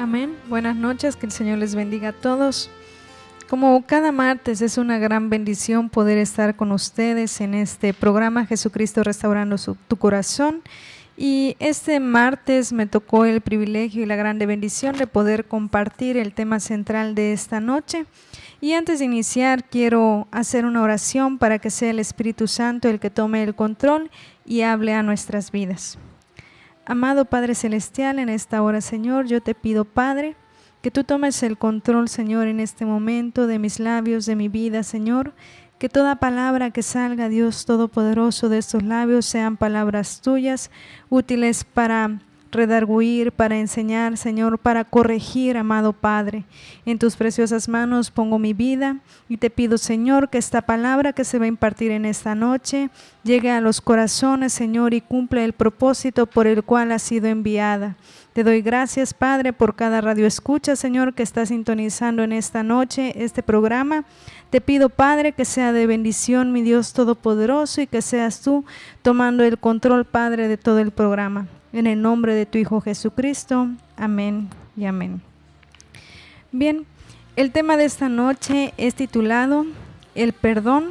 Amén. Buenas noches, que el Señor les bendiga a todos. Como cada martes es una gran bendición poder estar con ustedes en este programa Jesucristo Restaurando tu Corazón. Y este martes me tocó el privilegio y la grande bendición de poder compartir el tema central de esta noche. Y antes de iniciar quiero hacer una oración para que sea el Espíritu Santo el que tome el control y hable a nuestras vidas. Amado Padre Celestial, en esta hora, Señor, yo te pido, Padre, que tú tomes el control, Señor, en este momento de mis labios, de mi vida, Señor. Que toda palabra que salga, Dios Todopoderoso, de estos labios sean palabras tuyas, útiles para redarguir, para enseñar, Señor, para corregir, amado Padre. En tus preciosas manos pongo mi vida y te pido, Señor, que esta palabra que se va a impartir en esta noche llegue a los corazones, Señor, y cumple el propósito por el cual ha sido enviada. Te doy gracias, Padre, por cada radio escucha, Señor, que está sintonizando en esta noche este programa. Te pido, Padre, que sea de bendición, mi Dios Todopoderoso, y que seas tú tomando el control, Padre, de todo el programa. En el nombre de tu Hijo Jesucristo. Amén y amén. Bien, el tema de esta noche es titulado El perdón,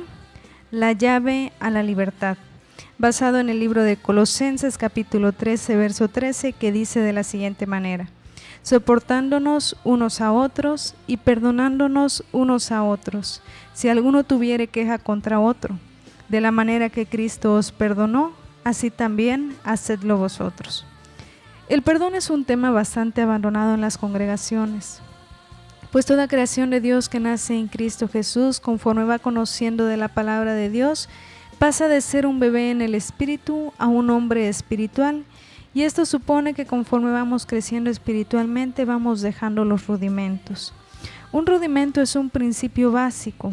la llave a la libertad, basado en el libro de Colosenses capítulo 13, verso 13, que dice de la siguiente manera: soportándonos unos a otros y perdonándonos unos a otros, si alguno tuviere queja contra otro, de la manera que Cristo os perdonó, así también hacedlo vosotros. El perdón es un tema bastante abandonado en las congregaciones, pues toda creación de Dios que nace en Cristo Jesús, conforme va conociendo de la palabra de Dios, pasa de ser un bebé en el espíritu a un hombre espiritual, y esto supone que conforme vamos creciendo espiritualmente vamos dejando los rudimentos. Un rudimento es un principio básico,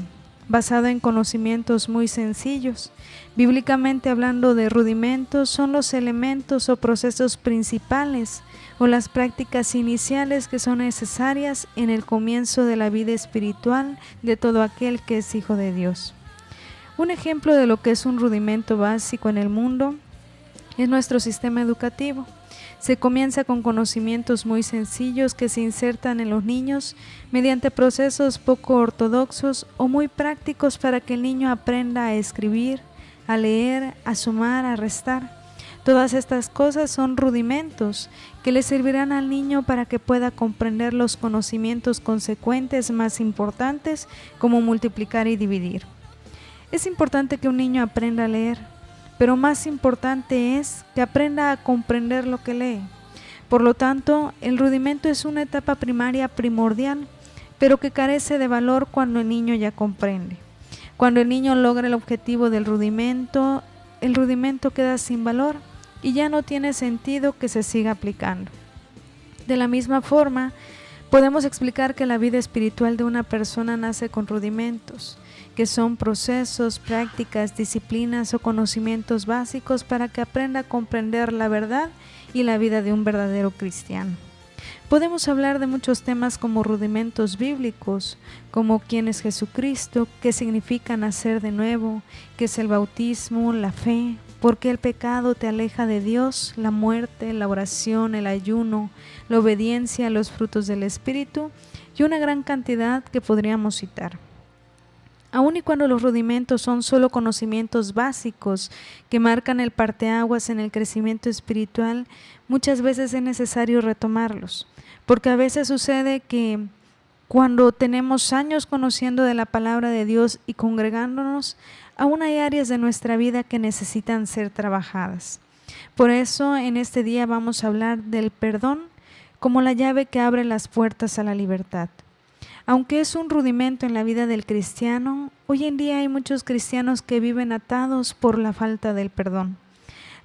basado en conocimientos muy sencillos. Bíblicamente hablando de rudimentos, son los elementos o procesos principales o las prácticas iniciales que son necesarias en el comienzo de la vida espiritual de todo aquel que es hijo de Dios. Un ejemplo de lo que es un rudimento básico en el mundo es nuestro sistema educativo. Se comienza con conocimientos muy sencillos que se insertan en los niños mediante procesos poco ortodoxos o muy prácticos para que el niño aprenda a escribir, a leer, a sumar, a restar. Todas estas cosas son rudimentos que le servirán al niño para que pueda comprender los conocimientos consecuentes más importantes, como multiplicar y dividir. Es importante que un niño aprenda a leer, pero más importante es que aprenda a comprender lo que lee. Por lo tanto, el rudimento es una etapa primaria primordial, pero que carece de valor cuando el niño ya comprende. Cuando el niño logra el objetivo del rudimento, el rudimento queda sin valor y ya no tiene sentido que se siga aplicando. De la misma forma, podemos explicar que la vida espiritual de una persona nace con rudimentos, que son procesos, prácticas, disciplinas o conocimientos básicos para que aprenda a comprender la verdad y la vida de un verdadero cristiano. Podemos hablar de muchos temas como rudimentos bíblicos, como quién es Jesucristo, qué significa nacer de nuevo, qué es el bautismo, la fe, por qué el pecado te aleja de Dios, la muerte, la oración, el ayuno, la obediencia, los frutos del Espíritu y una gran cantidad que podríamos citar. Aun y cuando los rudimentos son solo conocimientos básicos que marcan el parteaguas en el crecimiento espiritual, muchas veces es necesario retomarlos, porque a veces sucede que cuando tenemos años conociendo de la palabra de Dios y congregándonos, aún hay áreas de nuestra vida que necesitan ser trabajadas. Por eso en este día vamos a hablar del perdón como la llave que abre las puertas a la libertad. Aunque es un rudimento en la vida del cristiano, hoy en día hay muchos cristianos que viven atados por la falta del perdón.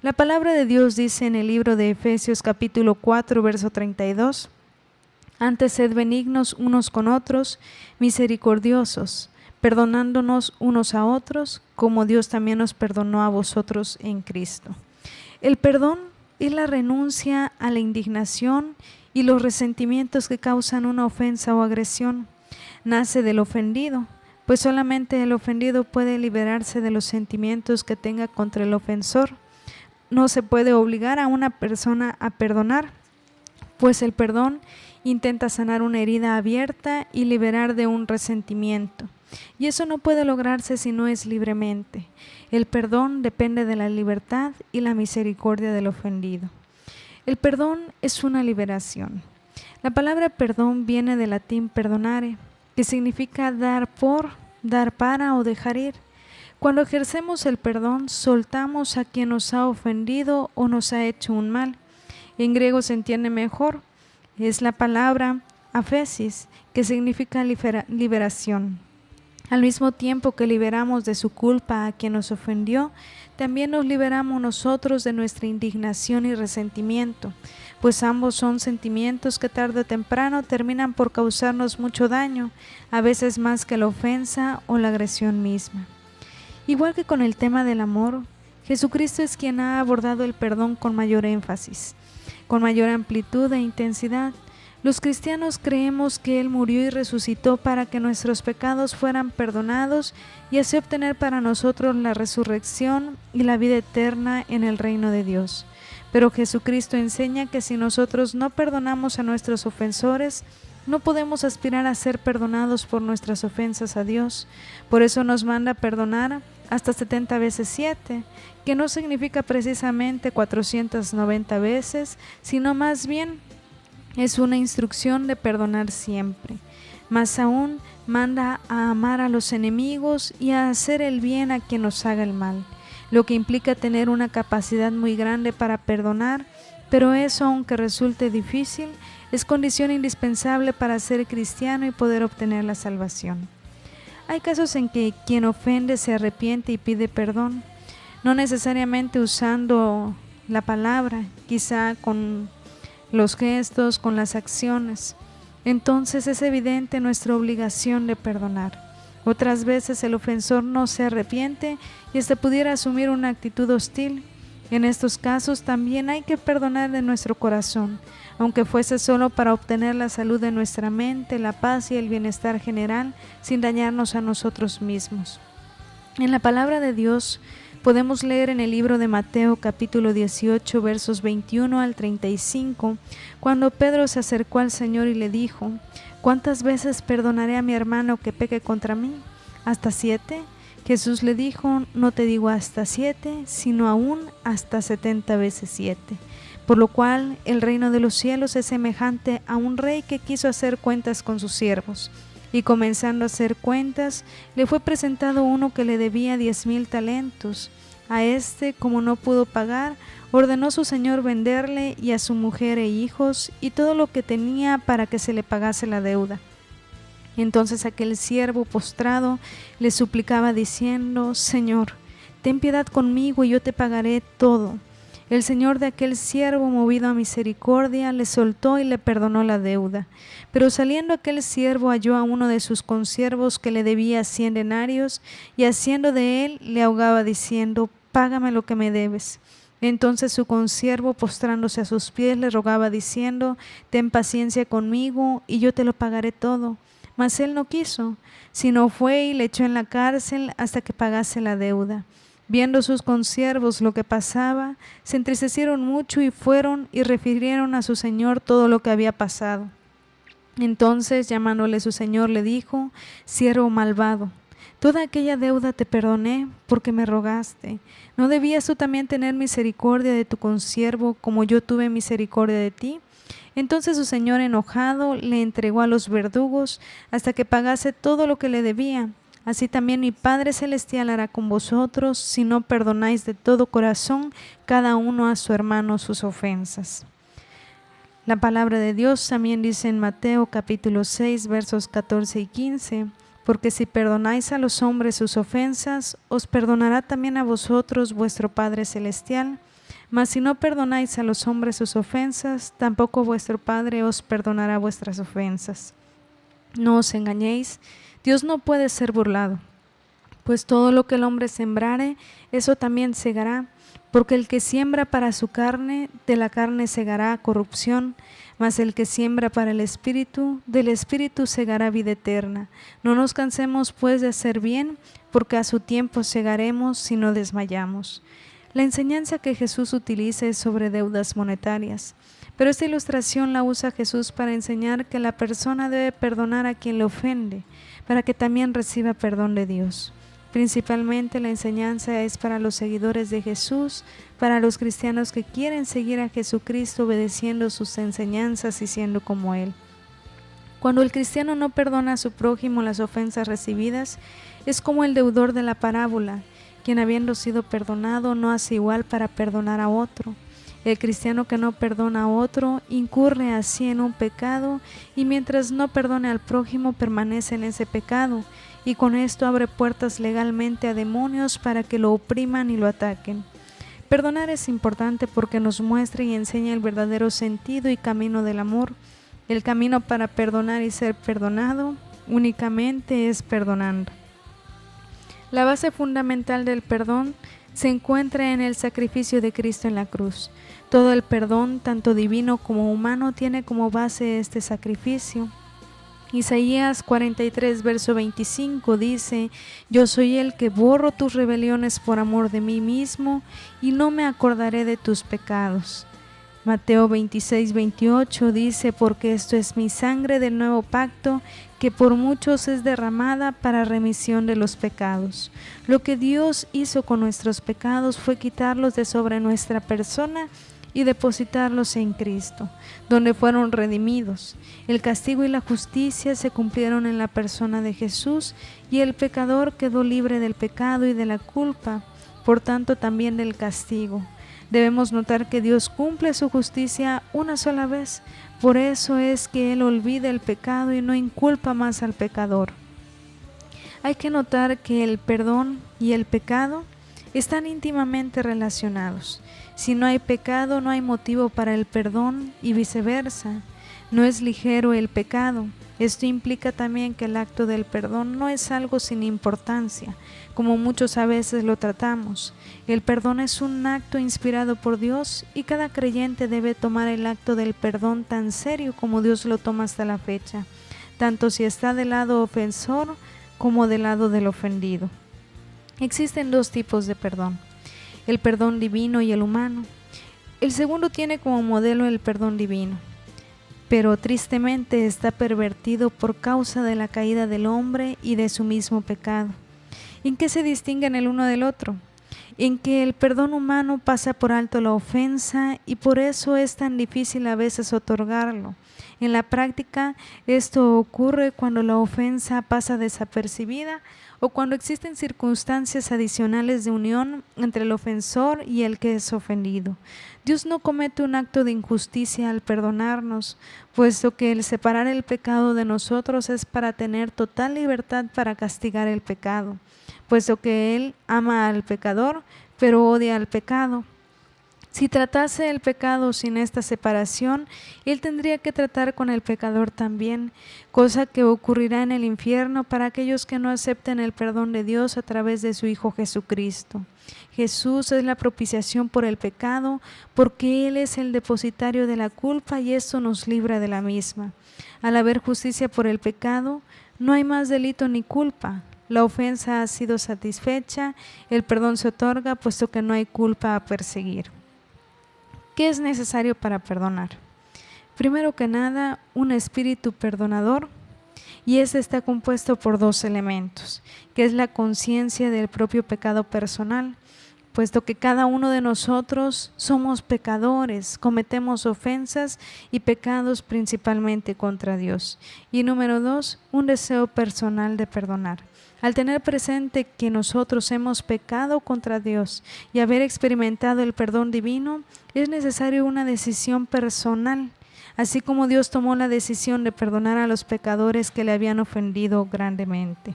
La palabra de Dios dice en el libro de Efesios capítulo 4, verso 32, «Antes sed benignos unos con otros, misericordiosos, perdonándonos unos a otros, como Dios también nos perdonó a vosotros en Cristo». El perdón es la renuncia a la indignación y los resentimientos que causan una ofensa o agresión. Nace del ofendido, pues solamente el ofendido puede liberarse de los sentimientos que tenga contra el ofensor. No se puede obligar a una persona a perdonar, pues el perdón intenta sanar una herida abierta y liberar de un resentimiento. Y eso no puede lograrse si no es libremente. El perdón depende de la libertad y la misericordia del ofendido. El perdón es una liberación. La palabra perdón viene del latín perdonare, que significa dar por, dar para o dejar ir. Cuando ejercemos el perdón, soltamos a quien nos ha ofendido o nos ha hecho un mal. En griego se entiende mejor. Es la palabra aphesis, que significa liberación. Al mismo tiempo que liberamos de su culpa a quien nos ofendió, también nos liberamos nosotros de nuestra indignación y resentimiento, pues ambos son sentimientos que tarde o temprano terminan por causarnos mucho daño, a veces más que la ofensa o la agresión misma. Igual que con el tema del amor, Jesucristo es quien ha abordado el perdón con mayor énfasis, con mayor amplitud e intensidad. Los cristianos creemos que Él murió y resucitó para que nuestros pecados fueran perdonados y así obtener para nosotros la resurrección y la vida eterna en el reino de Dios. Pero Jesucristo enseña que si nosotros no perdonamos a nuestros ofensores, no podemos aspirar a ser perdonados por nuestras ofensas a Dios. Por eso nos manda perdonar hasta 70 veces 7, que no significa precisamente 490 veces, sino más bien es una instrucción de perdonar siempre. Más aún, manda a amar a los enemigos y a hacer el bien a quien nos haga el mal, lo que implica tener una capacidad muy grande para perdonar, pero eso, aunque resulte difícil, es condición indispensable para ser cristiano y poder obtener la salvación. Hay casos en que quien ofende se arrepiente y pide perdón, no necesariamente usando la palabra, quizá con los gestos, con las acciones. Entonces es evidente nuestra obligación de perdonar. Otras veces el ofensor no se arrepiente y hasta pudiera asumir una actitud hostil. En estos casos también hay que perdonar de nuestro corazón, aunque fuese solo para obtener la salud de nuestra mente, la paz y el bienestar general, sin dañarnos a nosotros mismos. En la palabra de Dios podemos leer en el libro de Mateo capítulo 18 versos 21 al 35, cuando Pedro se acercó al Señor y le dijo: ¿Cuántas veces perdonaré a mi hermano que peque contra mí? ¿Hasta 7? Jesús le dijo: no te digo hasta 7, sino aún hasta 70 veces 7. Por lo cual el reino de los cielos es semejante a un rey que quiso hacer cuentas con sus siervos. Y comenzando a hacer cuentas, le fue presentado uno que le debía 10,000 talentos. A este, como no pudo pagar, ordenó su señor venderle y a su mujer e hijos y todo lo que tenía para que se le pagase la deuda. Entonces aquel siervo postrado le suplicaba diciendo: Señor, ten piedad conmigo y yo te pagaré todo. El señor de aquel siervo, movido a misericordia, le soltó y le perdonó la deuda. Pero saliendo aquel siervo halló a uno de sus consiervos que le debía 100 denarios, y haciendo de él le ahogaba diciendo: págame lo que me debes. Entonces su consiervo, postrándose a sus pies, le rogaba diciendo: ten paciencia conmigo y yo te lo pagaré todo. Mas él no quiso, sino fue y le echó en la cárcel hasta que pagase la deuda. Viendo sus consiervos lo que pasaba, se entristecieron mucho y fueron y refirieron a su señor todo lo que había pasado. Entonces, llamándole su señor, le dijo: siervo malvado, toda aquella deuda te perdoné porque me rogaste. ¿No debías tú también tener misericordia de tu consiervo como yo tuve misericordia de ti? Entonces su señor, enojado, le entregó a los verdugos hasta que pagase todo lo que le debía. Así también mi Padre Celestial hará con vosotros si no perdonáis de todo corazón cada uno a su hermano sus ofensas. La palabra de Dios también dice en Mateo capítulo 6 versos 14 y 15: porque si perdonáis a los hombres sus ofensas, os perdonará también a vosotros vuestro Padre Celestial. Mas si no perdonáis a los hombres sus ofensas, tampoco vuestro Padre os perdonará vuestras ofensas. No os engañéis, Dios no puede ser burlado, pues todo lo que el hombre sembrare, eso también segará. Porque el que siembra para su carne, de la carne segará corrupción, mas el que siembra para el Espíritu, del Espíritu segará vida eterna. No nos cansemos pues de hacer bien, porque a su tiempo segaremos si no desmayamos. La enseñanza que Jesús utiliza es sobre deudas monetarias, pero esta ilustración la usa Jesús para enseñar que la persona debe perdonar a quien le ofende, para que también reciba perdón de Dios. Principalmente la enseñanza es para los seguidores de Jesús, para los cristianos que quieren seguir a Jesucristo obedeciendo sus enseñanzas y siendo como Él. Cuando el cristiano no perdona a su prójimo las ofensas recibidas, es como el deudor de la parábola, quien habiendo sido perdonado no hace igual para perdonar a otro. El cristiano que no perdona a otro incurre así en un pecado, y mientras no perdone al prójimo permanece en ese pecado, y con esto abre puertas legalmente a demonios para que lo opriman y lo ataquen. Perdonar es importante porque nos muestra y enseña el verdadero sentido y camino del amor. El camino para perdonar y ser perdonado únicamente es perdonando. La base fundamental del perdón se encuentra en el sacrificio de Cristo en la cruz. Todo el perdón, tanto divino como humano, tiene como base este sacrificio. Isaías 43, verso 25 dice: yo soy el que borro tus rebeliones por amor de mí mismo, y no me acordaré de tus pecados. Mateo 26, 28 dice: porque esto es mi sangre del nuevo pacto, que por muchos es derramada para remisión de los pecados. Lo que Dios hizo con nuestros pecados fue quitarlos de sobre nuestra persona y depositarlos en Cristo, donde fueron redimidos. El castigo y la justicia se cumplieron en la persona de Jesús, y el pecador quedó libre del pecado y de la culpa, por tanto también del castigo. Debemos notar que Dios cumple su justicia una sola vez, por eso es que Él olvida el pecado y no inculpa más al pecador. Hay que notar que el perdón y el pecado están íntimamente relacionados. Si no hay pecado, no hay motivo para el perdón y viceversa. No es ligero el pecado. Esto implica también que el acto del perdón no es algo sin importancia, como muchos a veces lo tratamos. El perdón es un acto inspirado por Dios, y cada creyente debe tomar el acto del perdón tan serio como Dios lo toma hasta la fecha, tanto si está del lado ofensor como del lado del ofendido. Existen dos tipos de perdón: el perdón divino y el humano. El segundo tiene como modelo el perdón divino, pero tristemente está pervertido por causa de la caída del hombre y de su mismo pecado. ¿En qué se distinguen el uno del otro? En que el perdón humano pasa por alto la ofensa, y por eso es tan difícil a veces otorgarlo. En la práctica, esto ocurre cuando la ofensa pasa desapercibida o cuando existen circunstancias adicionales de unión entre el ofensor y el que es ofendido. Dios no comete un acto de injusticia al perdonarnos, puesto que el separar el pecado de nosotros es para tener total libertad para castigar el pecado, puesto que Él ama al pecador, pero odia al pecado. Si tratase el pecado sin esta separación, Él tendría que tratar con el pecador también, cosa que ocurrirá en el infierno para aquellos que no acepten el perdón de Dios a través de su Hijo Jesucristo. Jesús es la propiciación por el pecado, porque Él es el depositario de la culpa y esto nos libra de la misma. Al haber justicia por el pecado, no hay más delito ni culpa. La ofensa ha sido satisfecha, el perdón se otorga, puesto que no hay culpa a perseguir. ¿Qué es necesario para perdonar? Primero que nada, un espíritu perdonador, y este está compuesto por dos elementos, que es la conciencia del propio pecado personal, puesto que cada uno de nosotros somos pecadores, cometemos ofensas y pecados principalmente contra Dios. Y número dos, un deseo personal de perdonar. Al tener presente que nosotros hemos pecado contra Dios y haber experimentado el perdón divino, es necesario una decisión personal, así como Dios tomó la decisión de perdonar a los pecadores que le habían ofendido grandemente.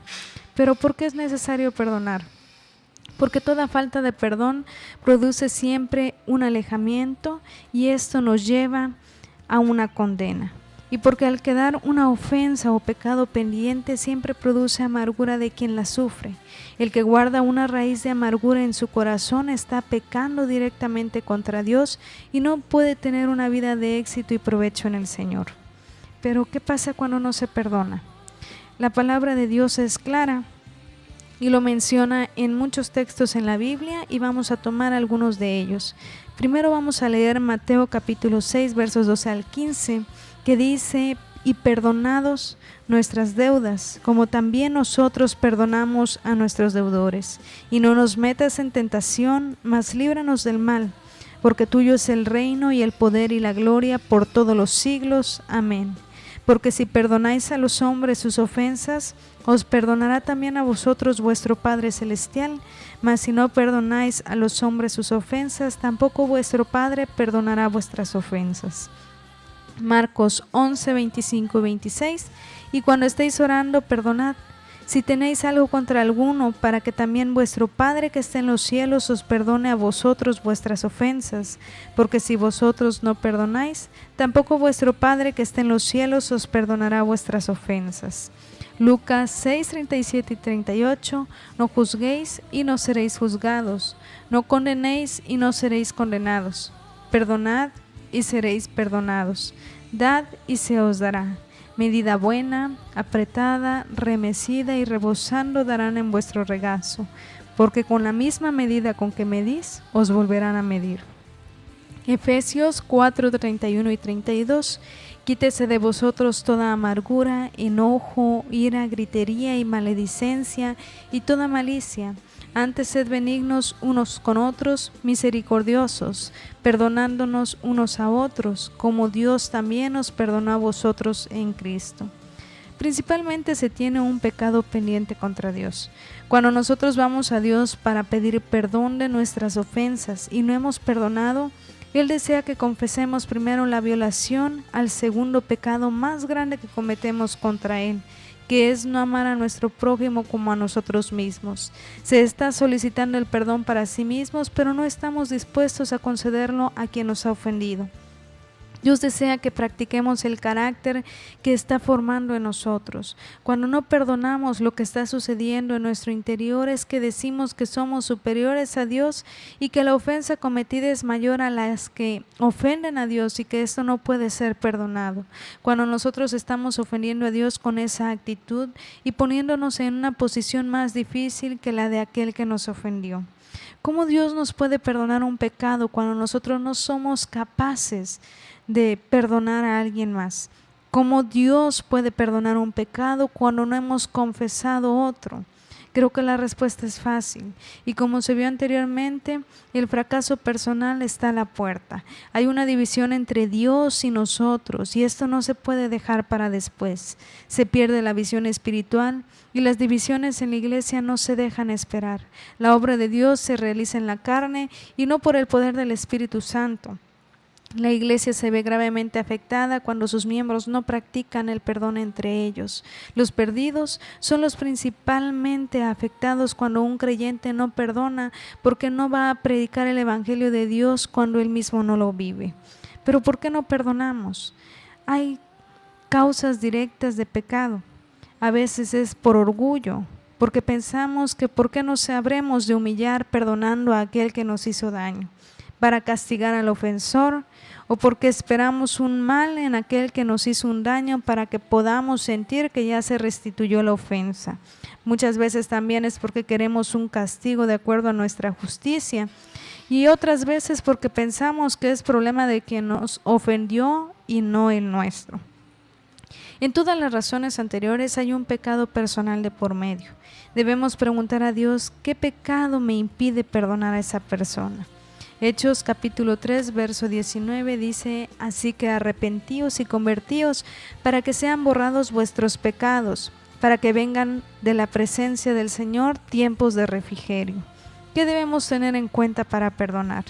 Pero ¿por qué es necesario perdonar? Porque toda falta de perdón produce siempre un alejamiento y esto nos lleva a una condena. Y porque al quedar una ofensa o pecado pendiente siempre produce amargura de quien la sufre. El que guarda una raíz de amargura en su corazón está pecando directamente contra Dios y no puede tener una vida de éxito y provecho en el Señor. Pero ¿qué pasa cuando no se perdona? La palabra de Dios es clara y lo menciona en muchos textos en la Biblia y vamos a tomar algunos de ellos. Primero vamos a leer Mateo capítulo 6 versos 12 al 15, que dice: y perdonados nuestras deudas, como también nosotros perdonamos a nuestros deudores. Y no nos metas en tentación, mas líbranos del mal, porque tuyo es el reino y el poder y la gloria por todos los siglos. Amén. Porque si perdonáis a los hombres sus ofensas, os perdonará también a vosotros vuestro Padre Celestial, mas si no perdonáis a los hombres sus ofensas, tampoco vuestro Padre perdonará vuestras ofensas. Marcos 11, 25 y 26. Y cuando estéis orando, perdonad, si tenéis algo contra alguno, para que también vuestro Padre que está en los cielos os perdone a vosotros vuestras ofensas, porque si vosotros no perdonáis, tampoco vuestro Padre que está en los cielos os perdonará vuestras ofensas. Lucas 6, 37 y 38. No juzguéis y no seréis juzgados, no condenéis y no seréis condenados, perdonad y seréis perdonados, dad y se os dará. Medida buena, apretada, remecida y rebosando darán en vuestro regazo, porque con la misma medida con que medís, os volverán a medir. Efesios 4, 31 y 32. Quítese de vosotros toda amargura, enojo, ira, gritería y maledicencia y toda malicia. Antes sed benignos unos con otros, misericordiosos, perdonándonos unos a otros, como Dios también os perdonó a vosotros en Cristo. Principalmente se tiene un pecado pendiente contra Dios. Cuando nosotros vamos a Dios para pedir perdón de nuestras ofensas y no hemos perdonado, Él desea que confesemos primero la violación al segundo pecado más grande que cometemos contra Él, que es no amar a nuestro prójimo como a nosotros mismos. Se está solicitando el perdón para sí mismos, pero no estamos dispuestos a concederlo a quien nos ha ofendido. Dios desea que practiquemos el carácter que está formando en nosotros. Cuando no perdonamos, lo que está sucediendo en nuestro interior es que decimos que somos superiores a Dios y que la ofensa cometida es mayor a las que ofenden a Dios y que esto no puede ser perdonado. Cuando nosotros estamos ofendiendo a Dios con esa actitud y poniéndonos en una posición más difícil que la de aquel que nos ofendió. ¿Cómo Dios nos puede perdonar un pecado cuando nosotros no somos capaces de perdonar a alguien más? ¿Cómo Dios puede perdonar un pecado cuando no hemos confesado otro? Creo que la respuesta es fácil y como se vio anteriormente, el fracaso personal está a la puerta. Hay una división entre Dios y nosotros y esto no se puede dejar para después. Se pierde la visión espiritual y las divisiones en la iglesia no se dejan esperar. La obra de Dios se realiza en la carne y no por el poder del Espíritu Santo. La iglesia se ve gravemente afectada cuando sus miembros no practican el perdón entre ellos. Los perdidos son los principalmente afectados cuando un creyente no perdona, porque no va a predicar el evangelio de Dios cuando él mismo no lo vive. Pero ¿por qué no perdonamos? Hay causas directas de pecado. A veces es por orgullo, porque pensamos que ¿por qué nos habremos de humillar perdonando a aquel que nos hizo daño? Para castigar al ofensor, o porque esperamos un mal en aquel que nos hizo un daño para que podamos sentir que ya se restituyó la ofensa. Muchas veces también es porque queremos un castigo de acuerdo a nuestra justicia, y otras veces porque pensamos que es problema de quien nos ofendió y no el nuestro. En todas las razones anteriores hay un pecado personal de por medio. Debemos preguntar a Dios, ¿qué pecado me impide perdonar a esa persona? Hechos capítulo 3, verso 19 dice: así que arrepentíos y convertíos para que sean borrados vuestros pecados, para que vengan de la presencia del Señor tiempos de refrigerio. ¿Qué debemos tener en cuenta para perdonar?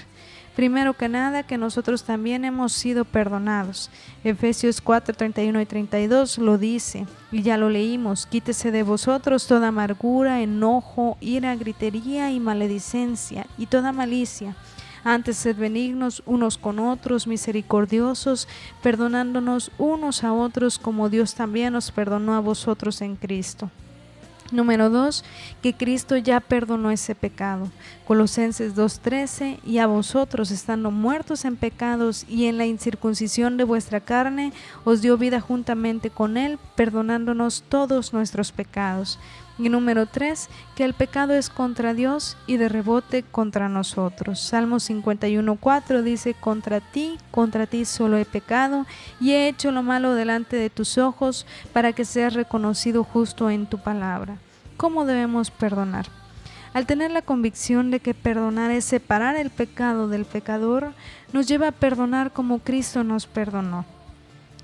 Primero que nada, que nosotros también hemos sido perdonados. Efesios 4, 31 y 32 lo dice, y ya lo leímos: quítese de vosotros toda amargura, enojo, ira, gritería y maledicencia, y toda malicia. Antes sed benignos unos con otros, misericordiosos, perdonándonos unos a otros como Dios también os perdonó a vosotros en Cristo. Número 2, que Cristo ya perdonó ese pecado. Colosenses 2:13, y a vosotros, estando muertos en pecados y en la incircuncisión de vuestra carne, os dio vida juntamente con Él, perdonándonos todos nuestros pecados. Y número 3, que el pecado es contra Dios y de rebote contra nosotros. Salmo 51:4 dice: contra ti solo he pecado y he hecho lo malo delante de tus ojos, para que seas reconocido justo en tu palabra. ¿Cómo debemos perdonar? Al tener la convicción de que perdonar es separar el pecado del pecador, nos lleva a perdonar como Cristo nos perdonó.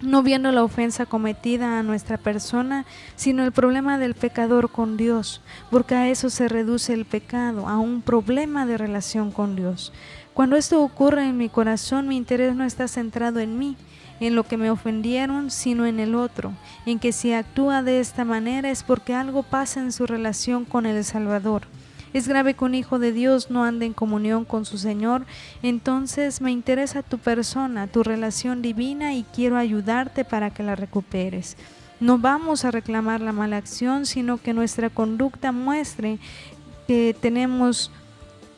No viendo la ofensa cometida a nuestra persona, sino el problema del pecador con Dios, porque a eso se reduce el pecado, a un problema de relación con Dios. Cuando esto ocurre en mi corazón, mi interés no está centrado en mí, en lo que me ofendieron, sino en el otro, en que si actúa de esta manera es porque algo pasa en su relación con el Salvador. Es grave que un hijo de Dios no ande en comunión con su Señor. Entonces me interesa tu persona, tu relación divina, y quiero ayudarte para que la recuperes. No vamos a reclamar la mala acción, sino que nuestra conducta muestre que tenemos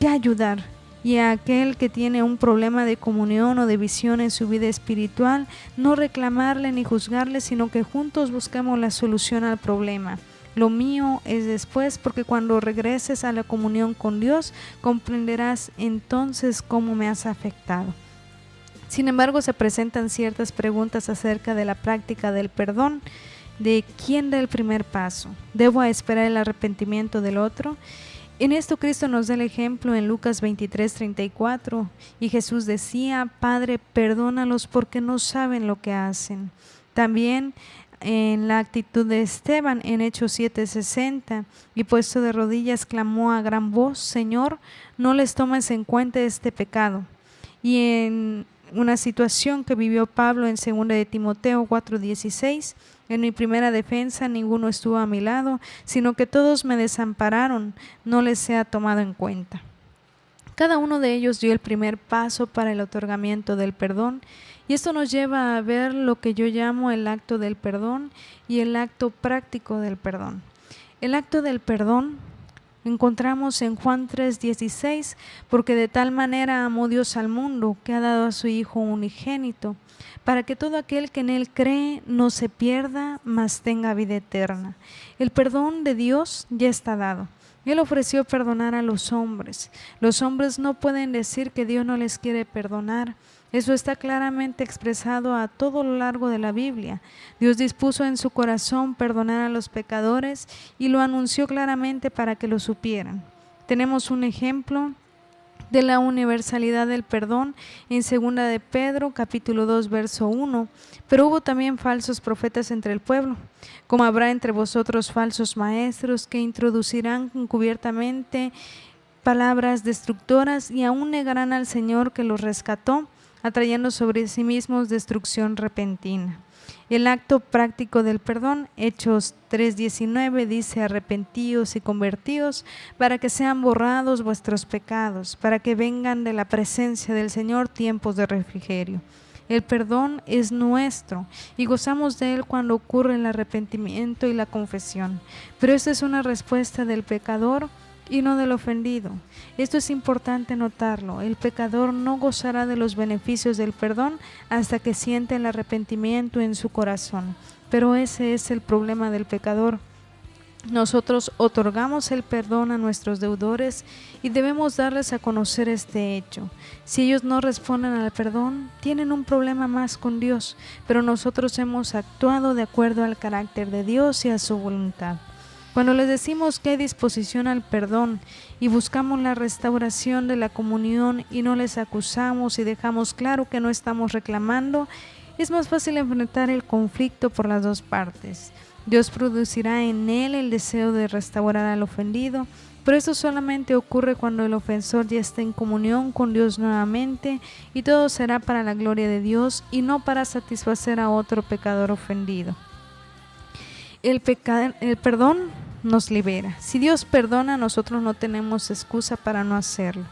que ayudar. Y a aquel que tiene un problema de comunión o de visión en su vida espiritual, no reclamarle ni juzgarle, sino que juntos busquemos la solución al problema. Lo mío es después, porque cuando regreses a la comunión con Dios, comprenderás entonces cómo me has afectado. Sin embargo, se presentan ciertas preguntas acerca de la práctica del perdón. ¿De quién da el primer paso? ¿Debo esperar el arrepentimiento del otro? En esto Cristo nos da el ejemplo en Lucas 23:34, y Jesús decía: Padre, perdónalos porque no saben lo que hacen. También en la actitud de Esteban en Hechos 7:60, y puesto de rodillas clamó a gran voz: Señor, no les tomes en cuenta este pecado. Y en una situación que vivió Pablo en 2 de Timoteo 4:16, en mi primera defensa ninguno estuvo a mi lado, sino que todos me desampararon, no les sea tomado en cuenta. Cada uno de ellos dio el primer paso para el otorgamiento del perdón, y esto nos lleva a ver lo que yo llamo el acto del perdón y el acto práctico del perdón. El acto del perdón encontramos en Juan 3:16, porque de tal manera amó Dios al mundo que ha dado a su Hijo unigénito, para que todo aquel que en Él cree no se pierda, mas tenga vida eterna. El perdón de Dios ya está dado. Él ofreció perdonar a los hombres. Los hombres no pueden decir que Dios no les quiere perdonar. Eso está claramente expresado a todo lo largo de la Biblia. Dios dispuso en su corazón perdonar a los pecadores y lo anunció claramente para que lo supieran. Tenemos un ejemplo de la universalidad del perdón en 2 de Pedro capítulo 2 verso 1. Pero hubo también falsos profetas entre el pueblo, como habrá entre vosotros falsos maestros que introducirán encubiertamente palabras destructoras y aún negarán al Señor que los rescató, atrayendo sobre sí mismos destrucción repentina. El acto práctico del perdón, Hechos 3:19, dice: arrepentíos y convertíos para que sean borrados vuestros pecados, para que vengan de la presencia del Señor tiempos de refrigerio. El perdón es nuestro y gozamos de él cuando ocurre el arrepentimiento y la confesión, pero esta es una respuesta del pecador y no del ofendido. Esto es importante notarlo. El pecador no gozará de los beneficios del perdón hasta que siente el arrepentimiento en su corazón. Pero ese es el problema del pecador. Nosotros otorgamos el perdón a nuestros deudores y debemos darles a conocer este hecho. Si ellos no responden al perdón, tienen un problema más con Dios, pero nosotros hemos actuado de acuerdo al carácter de Dios y a su voluntad. Cuando les decimos que hay disposición al perdón y buscamos la restauración de la comunión y no les acusamos y dejamos claro que no estamos reclamando, es más fácil enfrentar el conflicto por las dos partes. Dios producirá en él el deseo de restaurar al ofendido, pero esto solamente ocurre cuando el ofensor ya está en comunión con Dios nuevamente, y todo será para la gloria de Dios y no para satisfacer a otro pecador ofendido. El perdón nos libera. Si Dios perdona, nosotros no tenemos excusa para no hacerlo.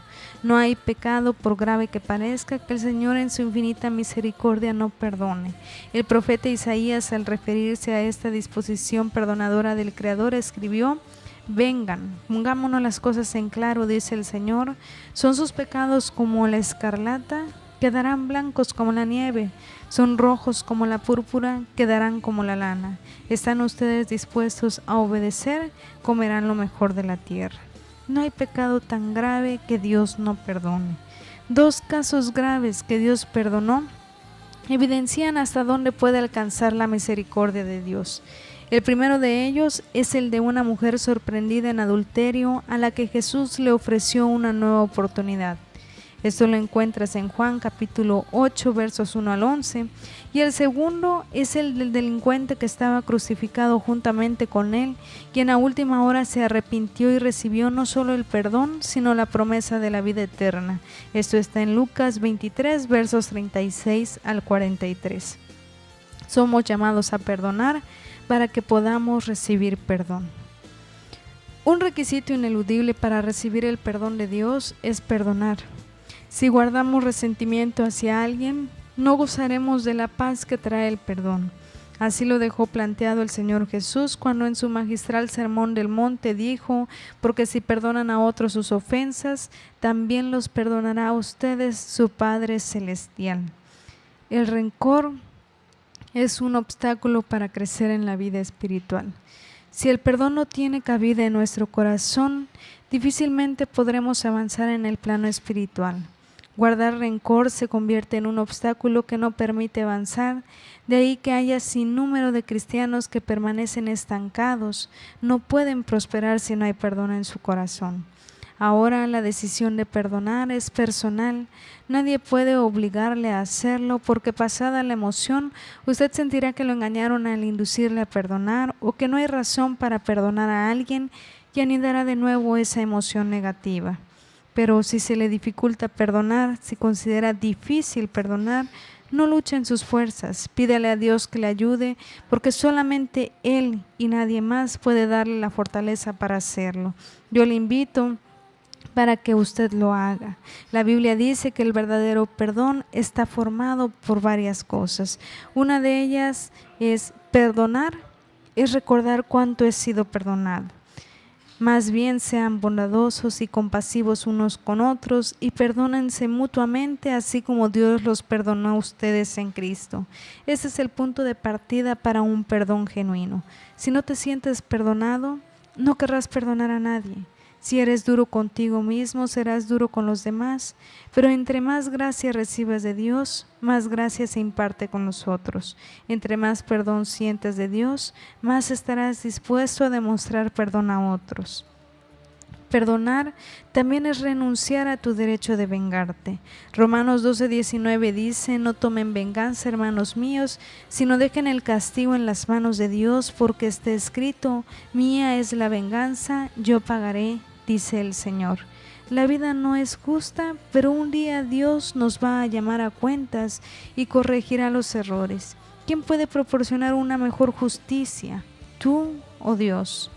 No hay pecado, por grave que parezca, que el Señor en su infinita misericordia no perdone. El profeta Isaías, al referirse a esta disposición perdonadora del Creador, escribió: vengan, pongámonos las cosas en claro, dice el Señor. Son sus pecados como la escarlata, quedarán blancos como la nieve. Son rojos como la púrpura, quedarán como la lana. ¿Están ustedes dispuestos a obedecer? Comerán lo mejor de la tierra. No hay pecado tan grave que Dios no perdone. Dos casos graves que Dios perdonó evidencian hasta dónde puede alcanzar la misericordia de Dios. El primero de ellos es el de una mujer sorprendida en adulterio a la que Jesús le ofreció una nueva oportunidad. Esto lo encuentras en Juan capítulo 8 versos 1 al 11. Y el segundo es el del delincuente que estaba crucificado juntamente con él, quien a última hora se arrepintió y recibió no solo el perdón, sino la promesa de la vida eterna. Esto está en Lucas 23 versos 36 al 43. Somos llamados a perdonar para que podamos recibir perdón. Un requisito ineludible para recibir el perdón de Dios es perdonar. Si guardamos resentimiento hacia alguien, no gozaremos de la paz que trae el perdón. Así lo dejó planteado el Señor Jesús cuando en su magistral Sermón del Monte dijo: porque si perdonan a otros sus ofensas, también los perdonará a ustedes su Padre Celestial. El rencor es un obstáculo para crecer en la vida espiritual. Si el perdón no tiene cabida en nuestro corazón, difícilmente podremos avanzar en el plano espiritual. Guardar rencor se convierte en un obstáculo que no permite avanzar, de ahí que haya sinnúmero de cristianos que permanecen estancados, no pueden prosperar si no hay perdón en su corazón. Ahora la decisión de perdonar es personal, nadie puede obligarle a hacerlo porque pasada la emoción, usted sentirá que lo engañaron al inducirle a perdonar o que no hay razón para perdonar a alguien y anidará de nuevo esa emoción negativa. Pero si se le dificulta perdonar, si considera difícil perdonar, no luche en sus fuerzas, pídale a Dios que le ayude, porque solamente Él y nadie más puede darle la fortaleza para hacerlo. Yo le invito para que usted lo haga. La Biblia dice que el verdadero perdón está formado por varias cosas. Una de ellas es perdonar, es recordar cuánto he sido perdonado. Más bien sean bondadosos y compasivos unos con otros y perdónense mutuamente, así como Dios los perdonó a ustedes en Cristo. Ese es el punto de partida para un perdón genuino. Si no te sientes perdonado, no querrás perdonar a nadie. Si eres duro contigo mismo, serás duro con los demás, pero entre más gracia recibes de Dios, más gracia se imparte con los otros. Entre más perdón sientes de Dios, más estarás dispuesto a demostrar perdón a otros. Perdonar también es renunciar a tu derecho de vengarte. Romanos 12:19 dice: no tomen venganza, hermanos míos, sino dejen el castigo en las manos de Dios, porque está escrito: mía es la venganza, yo pagaré, dice el Señor. La vida no es justa, pero un día Dios nos va a llamar a cuentas y corregirá los errores. ¿Quién puede proporcionar una mejor justicia, tú o Dios?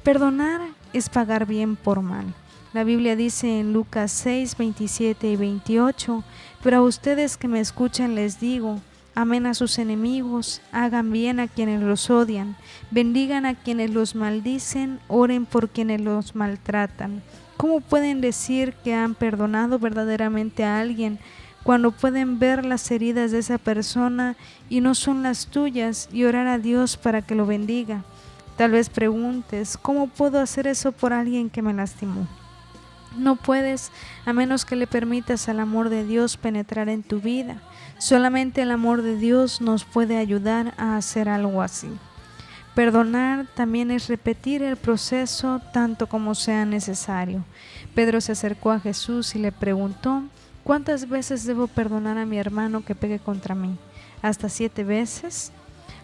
Perdonar es pagar bien por mal. La Biblia dice en Lucas 6, 27 y 28, pero a ustedes que me escuchan les digo, amen a sus enemigos, hagan bien a quienes los odian, bendigan a quienes los maldicen, oren por quienes los maltratan. ¿Cómo pueden decir que han perdonado verdaderamente a alguien cuando pueden ver las heridas de esa persona y no son las tuyas y orar a Dios para que lo bendiga? Tal vez preguntes, ¿cómo puedo hacer eso por alguien que me lastimó? No puedes, a menos que le permitas al amor de Dios penetrar en tu vida. Solamente el amor de Dios nos puede ayudar a hacer algo así. Perdonar también es repetir el proceso tanto como sea necesario. Pedro se acercó a Jesús y le preguntó, ¿cuántas veces debo perdonar a mi hermano que pegue contra mí? ¿Hasta 7 veces?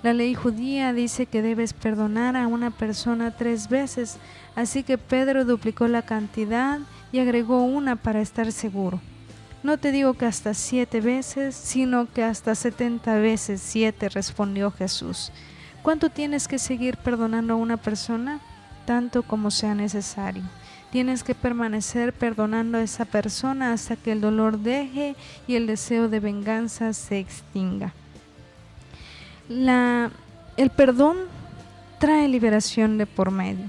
La ley judía dice que debes perdonar a una persona 3 veces, así que Pedro duplicó la cantidad y agregó una para estar seguro. No te digo que hasta 7 veces, sino que hasta 70 veces 7, respondió Jesús. ¿Cuánto tienes que seguir perdonando a una persona? Tanto como sea necesario. Tienes que permanecer perdonando a esa persona hasta que el dolor deje y el deseo de venganza se extinga. El perdón trae liberación de por medio.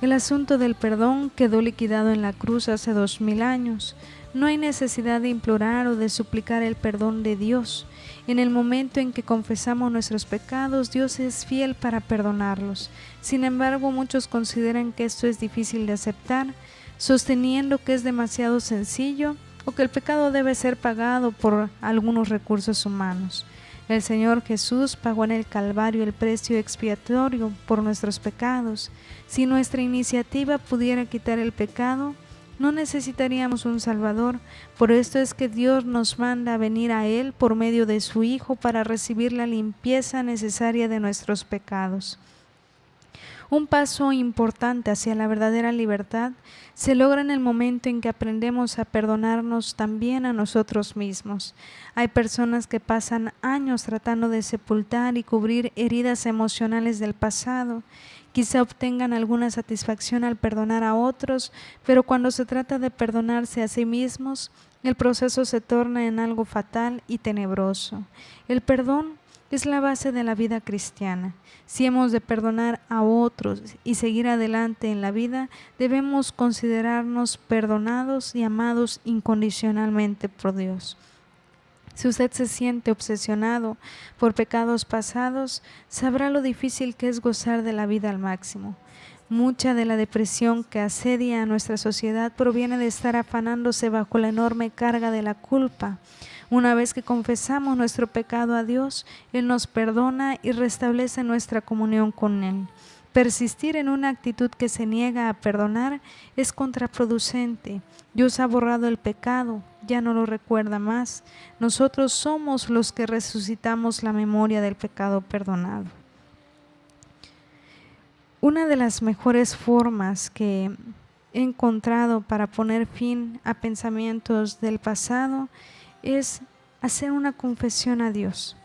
El asunto del perdón quedó liquidado en la cruz hace 2000 años. No hay necesidad de implorar o de suplicar el perdón de Dios. En el momento en que confesamos nuestros pecados, Dios es fiel para perdonarlos. Sin embargo, muchos consideran que esto es difícil de aceptar, sosteniendo que es demasiado sencillo o que el pecado debe ser pagado por algunos recursos humanos. El Señor Jesús pagó en el Calvario el precio expiatorio por nuestros pecados. Si nuestra iniciativa pudiera quitar el pecado, no necesitaríamos un Salvador. Por esto es que Dios nos manda a venir a Él por medio de su Hijo para recibir la limpieza necesaria de nuestros pecados. Un paso importante hacia la verdadera libertad se logra en el momento en que aprendemos a perdonarnos también a nosotros mismos. Hay personas que pasan años tratando de sepultar y cubrir heridas emocionales del pasado. Quizá obtengan alguna satisfacción al perdonar a otros, pero cuando se trata de perdonarse a sí mismos, el proceso se torna en algo fatal y tenebroso. El perdón es la base de la vida cristiana. Si hemos de perdonar a otros y seguir adelante en la vida, debemos considerarnos perdonados y amados incondicionalmente por Dios. Si usted se siente obsesionado por pecados pasados, sabrá lo difícil que es gozar de la vida al máximo. Mucha de la depresión que asedia a nuestra sociedad proviene de estar afanándose bajo la enorme carga de la culpa. Una vez que confesamos nuestro pecado a Dios, Él nos perdona y restablece nuestra comunión con Él. Persistir en una actitud que se niega a perdonar es contraproducente. Dios ha borrado el pecado, ya no lo recuerda más. Nosotros somos los que resucitamos la memoria del pecado perdonado. Una de las mejores formas que he encontrado para poner fin a pensamientos del pasado es hacer una confesión a Dios.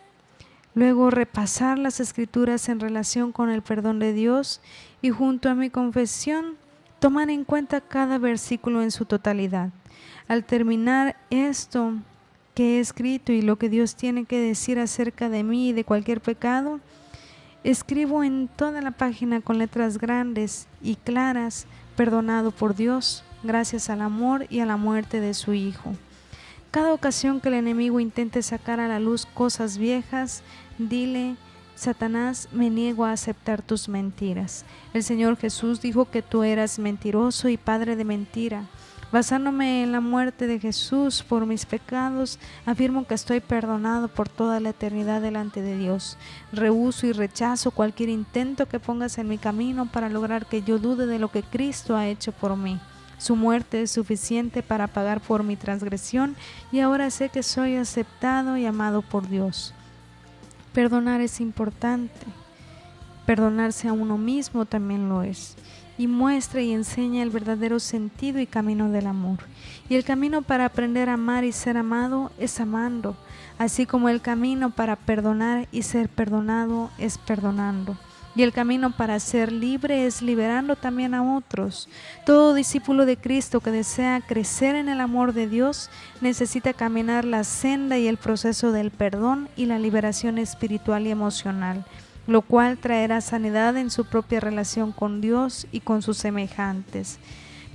Luego repasar las escrituras en relación con el perdón de Dios y junto a mi confesión tomar en cuenta cada versículo en su totalidad. Al terminar esto que he escrito y lo que Dios tiene que decir acerca de mí y de cualquier pecado, escribo en toda la página con letras grandes y claras, perdonado por Dios, gracias al amor y a la muerte de su Hijo. Cada ocasión que el enemigo intente sacar a la luz cosas viejas, dile: Satanás, me niego a aceptar tus mentiras. El Señor Jesús dijo que tú eras mentiroso y padre de mentira. Basándome en la muerte de Jesús por mis pecados, afirmo que estoy perdonado por toda la eternidad delante de Dios. Rehúso y rechazo cualquier intento que pongas en mi camino para lograr que yo dude de lo que Cristo ha hecho por mí. Su muerte es suficiente para pagar por mi transgresión y ahora sé que soy aceptado y amado por Dios. Perdonar es importante. Perdonarse a uno mismo también lo es, y muestra y enseña el verdadero sentido y camino del amor. Y el camino para aprender a amar y ser amado es amando, así como el camino para perdonar y ser perdonado es perdonando. Y el camino para ser libre es liberando también a otros. Todo discípulo de Cristo que desea crecer en el amor de Dios necesita caminar la senda y el proceso del perdón y la liberación espiritual y emocional, lo cual traerá sanidad en su propia relación con Dios y con sus semejantes.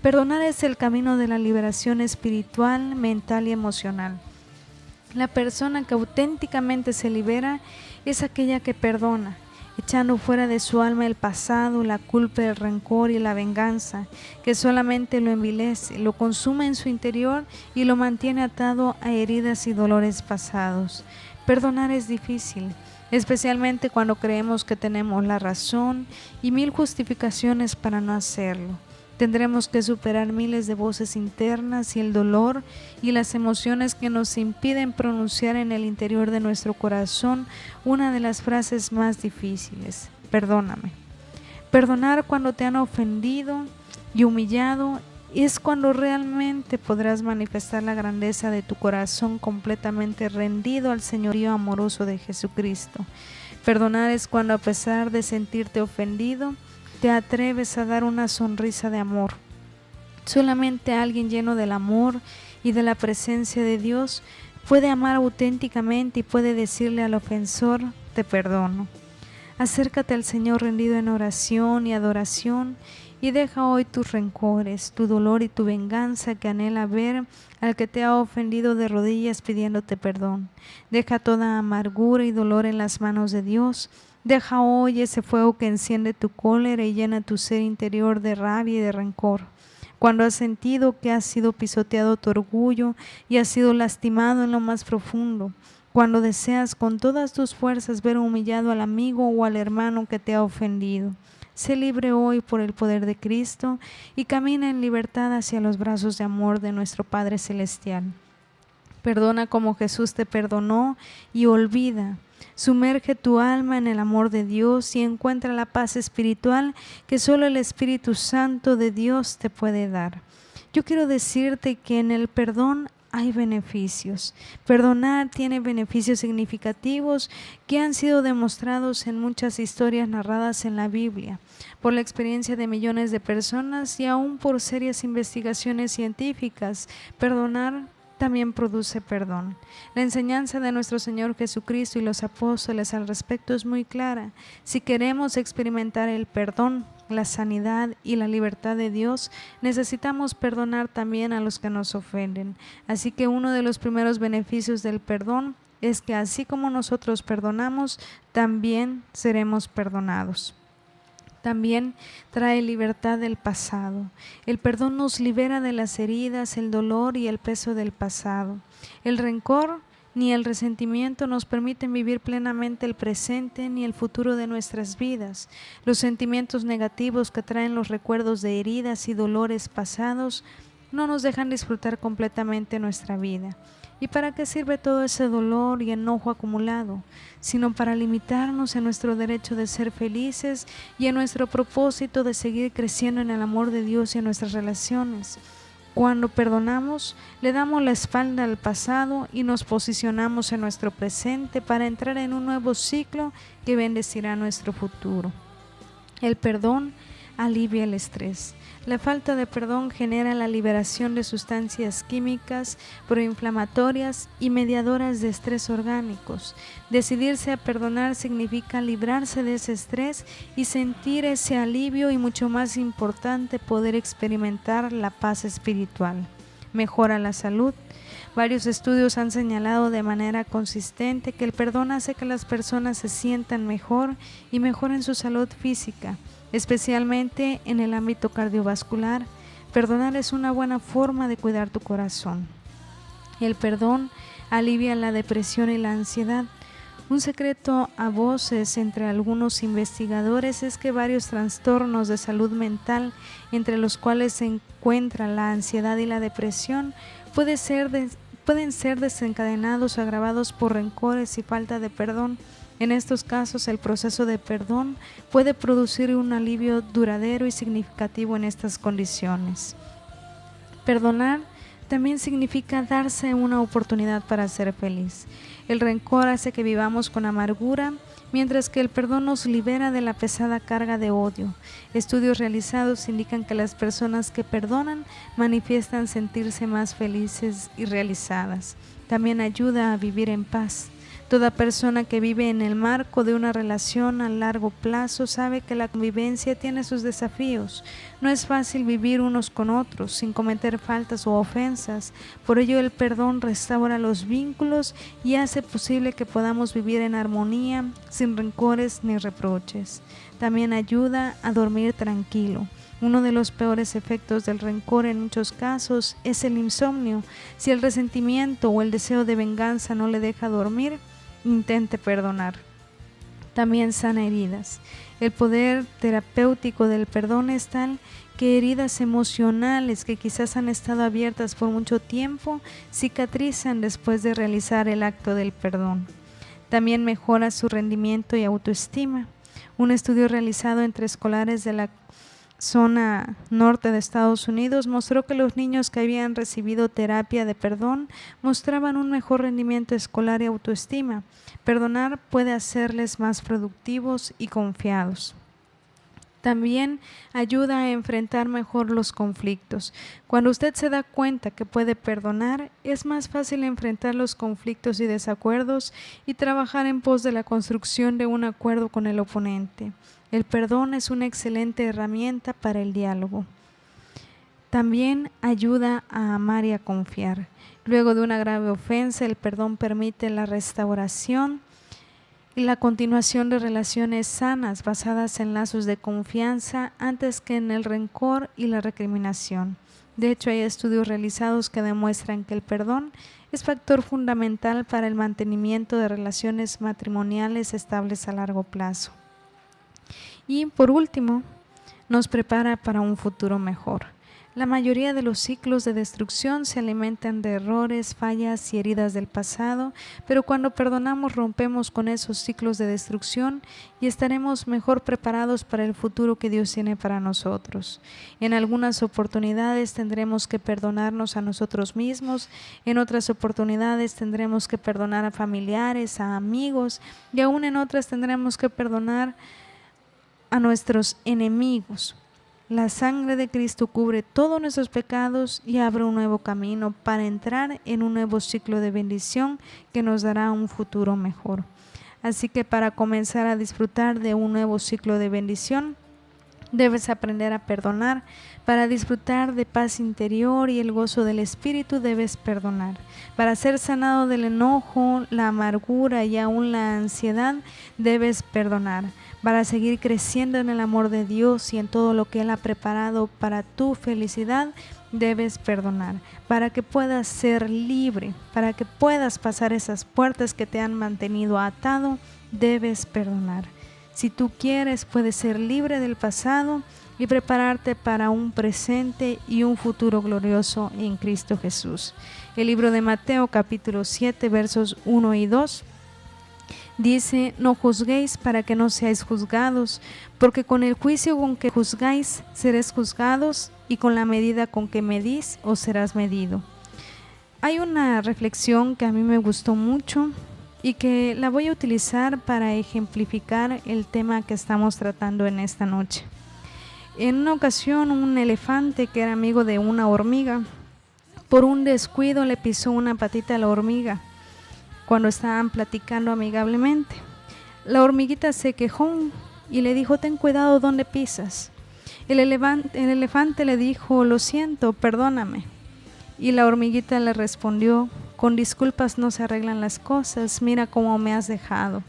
Perdonar es el camino de la liberación espiritual, mental y emocional. La persona que auténticamente se libera es aquella que perdona, echando fuera de su alma el pasado, la culpa, el rencor y la venganza, que solamente lo envilece, lo consume en su interior y lo mantiene atado a heridas y dolores pasados. Perdonar es difícil, especialmente cuando creemos que tenemos la razón y mil justificaciones para no hacerlo. Tendremos que superar miles de voces internas y el dolor y las emociones que nos impiden pronunciar en el interior de nuestro corazón una de las frases más difíciles: perdóname. Perdonar cuando te han ofendido y humillado es cuando realmente podrás manifestar la grandeza de tu corazón completamente rendido al señorío amoroso de Jesucristo. Perdonar es cuando, a pesar de sentirte ofendido, te atreves a dar una sonrisa de amor. Solamente alguien lleno del amor y de la presencia de Dios puede amar auténticamente y puede decirle al ofensor: te perdono. Acércate al Señor rendido en oración y adoración y deja hoy tus rencores, tu dolor y tu venganza que anhela ver al que te ha ofendido de rodillas pidiéndote perdón. Deja toda amargura y dolor en las manos de Dios. Deja hoy ese fuego que enciende tu cólera y llena tu ser interior de rabia y de rencor. Cuando has sentido que has sido pisoteado tu orgullo y has sido lastimado en lo más profundo. Cuando deseas con todas tus fuerzas ver humillado al amigo o al hermano que te ha ofendido. Sé libre hoy por el poder de Cristo y camina en libertad hacia los brazos de amor de nuestro Padre Celestial. Perdona como Jesús te perdonó y olvida. Sumerge tu alma en el amor de Dios y encuentra la paz espiritual que solo el Espíritu Santo de Dios te puede dar. Yo quiero decirte que en el perdón hay beneficios. Perdonar tiene beneficios significativos que han sido demostrados en muchas historias narradas en la Biblia, por la experiencia de millones de personas y aún por serias investigaciones científicas. Perdonar también produce perdón. La enseñanza de nuestro Señor Jesucristo y los apóstoles al respecto es muy clara. Si queremos experimentar el perdón, la sanidad y la libertad de Dios, necesitamos perdonar también a los que nos ofenden. Así que uno de los primeros beneficios del perdón es que así como nosotros perdonamos, también seremos perdonados. También trae libertad del pasado. El perdón nos libera de las heridas, el dolor y el peso del pasado. El rencor ni el resentimiento nos permiten vivir plenamente el presente ni el futuro de nuestras vidas. Los sentimientos negativos que traen los recuerdos de heridas y dolores pasados no nos dejan disfrutar completamente nuestra vida. ¿Y para qué sirve todo ese dolor y enojo acumulado? Sino para limitarnos en nuestro derecho de ser felices y en nuestro propósito de seguir creciendo en el amor de Dios y en nuestras relaciones. Cuando perdonamos, le damos la espalda al pasado y nos posicionamos en nuestro presente para entrar en un nuevo ciclo que bendecirá nuestro futuro. El perdón alivia el estrés. La falta de perdón genera la liberación de sustancias químicas proinflamatorias y mediadoras de estrés orgánicos. Decidirse a perdonar significa librarse de ese estrés y sentir ese alivio, y mucho más importante, poder experimentar la paz espiritual. Mejora la salud. Varios estudios han señalado de manera consistente que el perdón hace que las personas se sientan mejor y mejoren su salud física, especialmente en el ámbito cardiovascular. Perdonar es una buena forma de cuidar tu corazón. El perdón alivia la depresión y la ansiedad. Un secreto a voces entre algunos investigadores es que varios trastornos de salud mental, entre los cuales se encuentra la ansiedad y la depresión, pueden ser desencadenados o agravados por rencores y falta de perdón. En estos casos, el proceso de perdón puede producir un alivio duradero y significativo en estas condiciones. Perdonar también significa darse una oportunidad para ser feliz. El rencor hace que vivamos con amargura, mientras que el perdón nos libera de la pesada carga de odio. Estudios realizados indican que las personas que perdonan manifiestan sentirse más felices y realizadas. También ayuda a vivir en paz. Toda persona que vive en el marco de una relación a largo plazo sabe que la convivencia tiene sus desafíos. No es fácil vivir unos con otros sin cometer faltas o ofensas. Por ello, el perdón restaura los vínculos y hace posible que podamos vivir en armonía, sin rencores ni reproches. También ayuda a dormir tranquilo. Uno de los peores efectos del rencor en muchos casos es el insomnio. Si el resentimiento o el deseo de venganza no le deja dormir, intente perdonar. También sana heridas. El poder terapéutico del perdón es tal que heridas emocionales que quizás han estado abiertas por mucho tiempo cicatrizan después de realizar el acto del perdón. También mejora su rendimiento y autoestima. Un estudio realizado entre escolares de la zona norte de Estados Unidos mostró que los niños que habían recibido terapia de perdón mostraban un mejor rendimiento escolar y autoestima. Perdonar puede hacerles más productivos y confiados. También ayuda a enfrentar mejor los conflictos. Cuando usted se da cuenta que puede perdonar, es más fácil enfrentar los conflictos y desacuerdos y trabajar en pos de la construcción de un acuerdo con el oponente. El perdón es una excelente herramienta para el diálogo. También ayuda a amar y a confiar. Luego de una grave ofensa, el perdón permite la restauración y la continuación de relaciones sanas basadas en lazos de confianza antes que en el rencor y la recriminación. De hecho, hay estudios realizados que demuestran que el perdón es factor fundamental para el mantenimiento de relaciones matrimoniales estables a largo plazo. Y por último, nos prepara para un futuro mejor. La mayoría de los ciclos de destrucción se alimentan de errores, fallas y heridas del pasado, pero cuando perdonamos rompemos con esos ciclos de destrucción y estaremos mejor preparados para el futuro que Dios tiene para nosotros. En algunas oportunidades tendremos que perdonarnos a nosotros mismos, en otras oportunidades tendremos que perdonar a familiares, a amigos y aún en otras tendremos que perdonar a nuestros enemigos. La sangre de Cristo cubre todos nuestros pecados y abre un nuevo camino para entrar en un nuevo ciclo de bendición que nos dará un futuro mejor. Así que para comenzar a disfrutar de un nuevo ciclo de bendición, debes aprender a perdonar. Para disfrutar de paz interior y el gozo del Espíritu debes perdonar. Para ser sanado del enojo, la amargura y aún la ansiedad debes perdonar. Para seguir creciendo en el amor de Dios y en todo lo que Él ha preparado para tu felicidad, debes perdonar. Para que puedas ser libre, para que puedas pasar esas puertas que te han mantenido atado, debes perdonar. Si tú quieres, puedes ser libre del pasado y prepararte para un presente y un futuro glorioso en Cristo Jesús. El libro de Mateo capítulo 7 versos 1 y 2 dice: no juzguéis para que no seáis juzgados, porque con el juicio con que juzgáis seréis juzgados, y con la medida con que medís os serás medido. Hay una reflexión que a mí me gustó mucho y que la voy a utilizar para ejemplificar el tema que estamos tratando en esta noche. En una ocasión, un elefante que era amigo de una hormiga, por un descuido le pisó una patita a la hormiga cuando estaban platicando amigablemente. La hormiguita se quejó y le dijo: ten cuidado donde pisas. El elefante le dijo: lo siento, perdóname. Y la hormiguita le respondió: con disculpas no se arreglan las cosas, mira cómo me has dejado.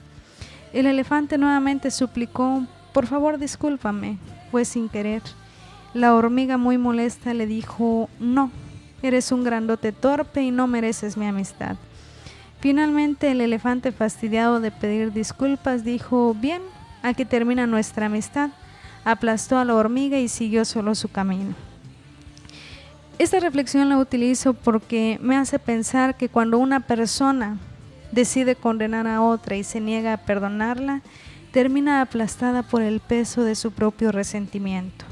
El elefante nuevamente suplicó: por favor discúlpame, fue sin querer. La hormiga, muy molesta, le dijo: no, eres un grandote torpe y no mereces mi amistad. Finalmente el elefante, fastidiado de pedir disculpas, dijo: bien, aquí termina nuestra amistad. Aplastó a la hormiga y siguió solo su camino. Esta reflexión la utilizo porque me hace pensar que cuando una persona decide condenar a otra y se niega a perdonarla, termina aplastada por el peso de su propio resentimiento.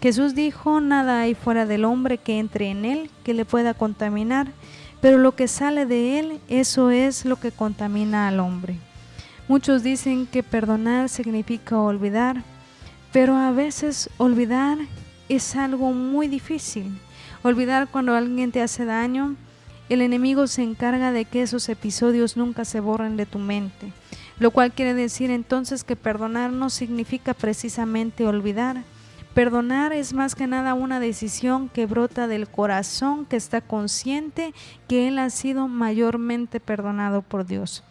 Jesús dijo: nada hay fuera del hombre que entre en él que le pueda contaminar, pero lo que sale de él, eso es lo que contamina al hombre. Muchos dicen que perdonar significa olvidar, pero a veces olvidar es algo muy difícil. Olvidar cuando alguien te hace daño, el enemigo se encarga de que esos episodios nunca se borren de tu mente, lo cual quiere decir entonces que perdonar no significa precisamente olvidar. Perdonar es más que nada una decisión que brota del corazón que está consciente que él ha sido mayormente perdonado por Dios.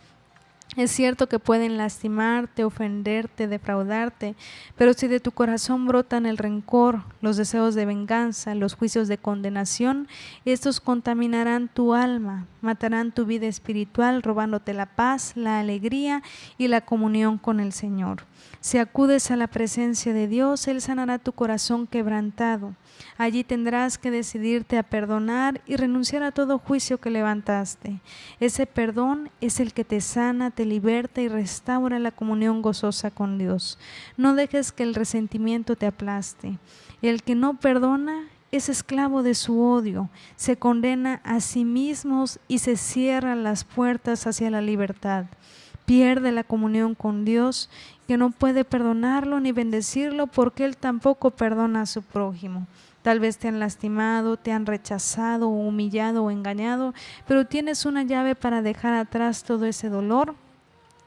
Es cierto que pueden lastimarte, ofenderte, defraudarte, pero si de tu corazón brotan el rencor, los deseos de venganza, los juicios de condenación, estos contaminarán tu alma, matarán tu vida espiritual, robándote la paz, la alegría y la comunión con el Señor. Si acudes a la presencia de Dios, Él sanará tu corazón quebrantado. Allí tendrás que decidirte a perdonar y renunciar a todo juicio que levantaste. Ese perdón es el que te sana, te liberta y restaura la comunión gozosa con Dios. No dejes que el resentimiento te aplaste. El que no perdona es esclavo de su odio, se condena a sí mismo y se cierran las puertas hacia la libertad. Pierde la comunión con Dios, que no puede perdonarlo ni bendecirlo porque Él tampoco perdona a su prójimo. Tal vez te han lastimado, te han rechazado, humillado o engañado, pero tienes una llave para dejar atrás todo ese dolor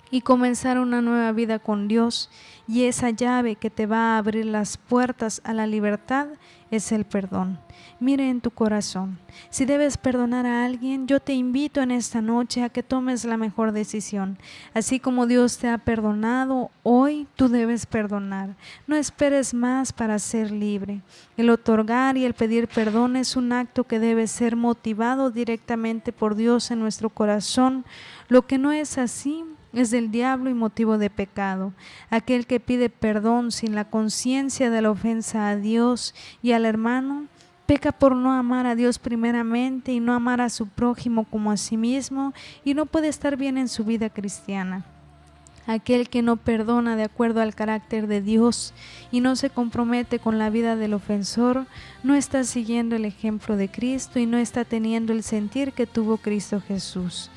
y comenzar una nueva vida con Dios. Y esa llave que te va a abrir las puertas a la libertad es el perdón. Mire en tu corazón. Si debes perdonar a alguien, yo te invito en esta noche a que tomes la mejor decisión. Así como Dios te ha perdonado, hoy tú debes perdonar. No esperes más para ser libre. El otorgar y el pedir perdón es un acto que debe ser motivado directamente por Dios en nuestro corazón. Lo que no es así es del diablo y motivo de pecado. Aquel que pide perdón sin la conciencia de la ofensa a Dios y al hermano, peca por no amar a Dios primeramente y no amar a su prójimo como a sí mismo, y no puede estar bien en su vida cristiana. Aquel que no perdona de acuerdo al carácter de Dios y no se compromete con la vida del ofensor, no está siguiendo el ejemplo de Cristo y no está teniendo el sentir que tuvo Cristo Jesús.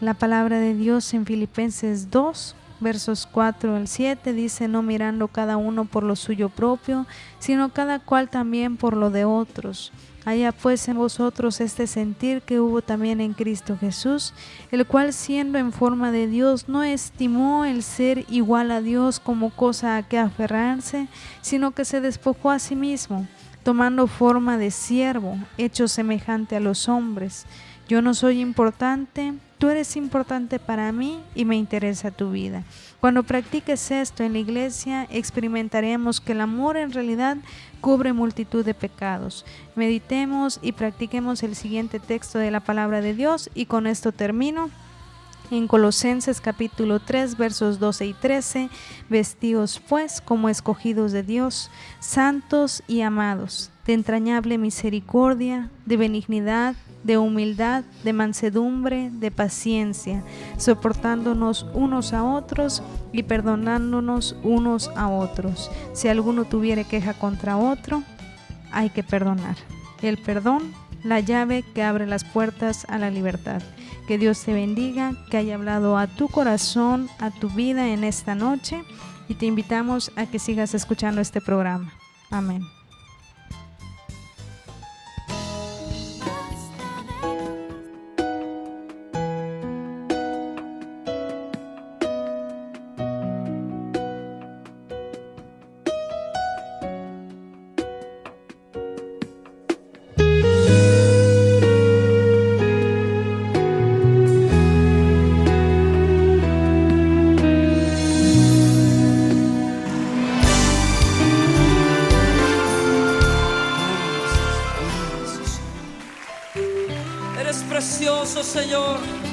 La palabra de Dios en Filipenses 2, versos 4 al 7 dice: no mirando cada uno por lo suyo propio, sino cada cual también por lo de otros. Haya pues en vosotros este sentir que hubo también en Cristo Jesús, el cual siendo en forma de Dios no estimó el ser igual a Dios como cosa a que aferrarse, sino que se despojó a sí mismo, tomando forma de siervo, hecho semejante a los hombres. Yo no soy importante, tú eres importante para mí y me interesa tu vida. Cuando practiques esto en la iglesia, experimentaremos que el amor en realidad cubre multitud de pecados. Meditemos y practiquemos el siguiente texto de la palabra de Dios y con esto termino. En Colosenses capítulo 3 versos 12 y 13, vestíos pues como escogidos de Dios, santos y amados, de entrañable misericordia, de benignidad, de humildad, de mansedumbre, de paciencia, soportándonos unos a otros y perdonándonos unos a otros. Si alguno tuviere queja contra otro, hay que perdonar. El perdón, la llave que abre las puertas a la libertad. Que Dios te bendiga, que haya hablado a tu corazón, a tu vida en esta noche, y te invitamos a que sigas escuchando este programa. Amén. Eres precioso, Señor.